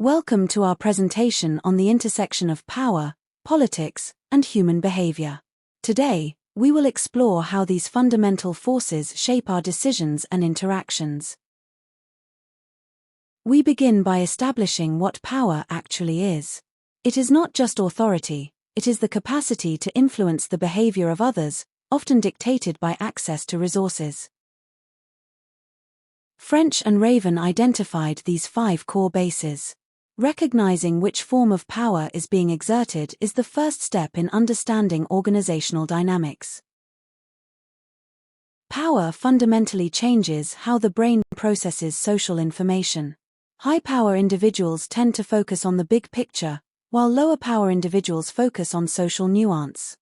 Welcome to our presentation on the intersection of power, politics, and human behavior. Today, we will explore how these fundamental forces shape our decisions and interactions. We begin by establishing what power actually is. It is not just authority, it is the capacity to influence the behavior of others, often dictated by access to resources. French and Raven identified these 5 core bases. Recognizing which form of power is being exerted is the first step in understanding organizational dynamics. Power fundamentally changes how the brain processes social information. High-power individuals tend to focus on the big picture, while lower-power individuals focus on social nuance.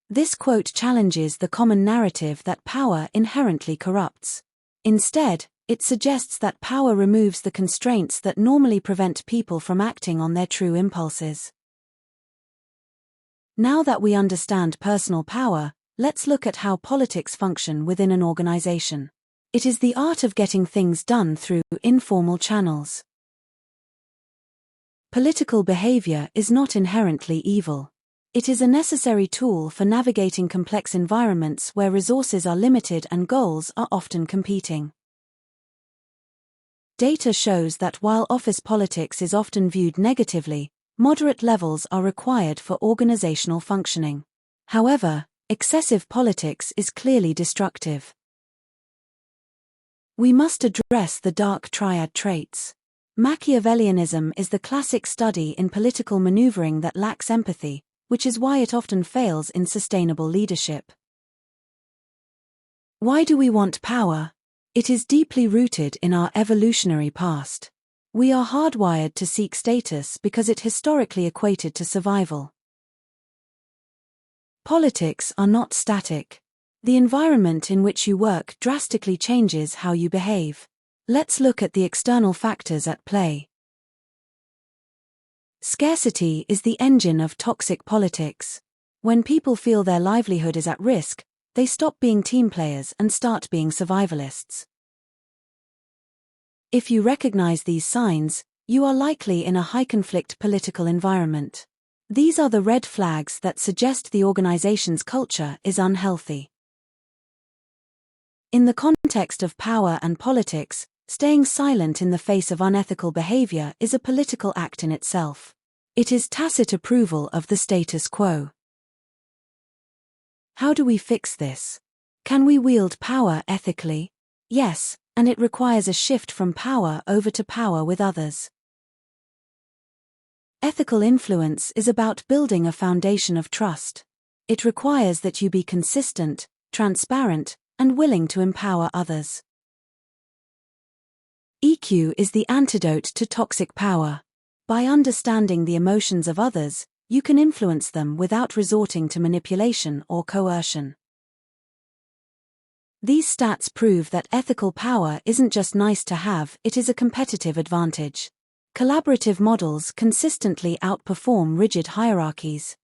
This quote challenges the common narrative that power inherently corrupts. Instead, it suggests that power removes the constraints that normally prevent people from acting on their true impulses. Now that we understand personal power, let's look at how politics function within an organization. It is the art of getting things done through informal channels. Political behavior is not inherently evil. It is a necessary tool for navigating complex environments where resources are limited and goals are often competing. Data shows that while office politics is often viewed negatively, moderate levels are required for organizational functioning. However, excessive politics is clearly destructive. We must address the dark triad traits. Machiavellianism is the classic study in political maneuvering that lacks empathy, which is why it often fails in sustainable leadership. Why do we want power? It is deeply rooted in our evolutionary past. We are hardwired to seek status because it historically equated to survival. Politics are not static. The environment in which you work drastically changes how you behave. Let's look at the external factors at play. Scarcity is the engine of toxic politics. When people feel their livelihood is at risk, they stop being team players and start being survivalists. If you recognize these signs, you are likely in a high-conflict political environment. These are the red flags that suggest the organization's culture is unhealthy. In the context of power and politics, staying silent in the face of unethical behavior is a political act in itself. It is tacit approval of the status quo. How do we fix this? Can we wield power ethically? Yes, and it requires a shift from power over to power with others. Ethical influence is about building a foundation of trust. It requires that you be consistent, transparent, and willing to empower others. EQ is the antidote to toxic power. By understanding the emotions of others, you can influence them without resorting to manipulation or coercion. These stats prove that ethical power isn't just nice to have, it is a competitive advantage. Collaborative models consistently outperform rigid hierarchies.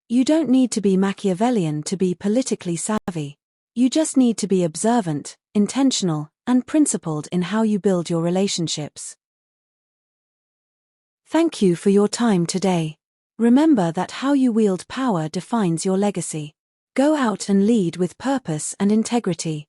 You don't need to be Machiavellian to be politically savvy. You just need to be observant, intentional, and principled in how you build your relationships. Thank you for your time today. Remember that how you wield power defines your legacy. Go out and lead with purpose and integrity.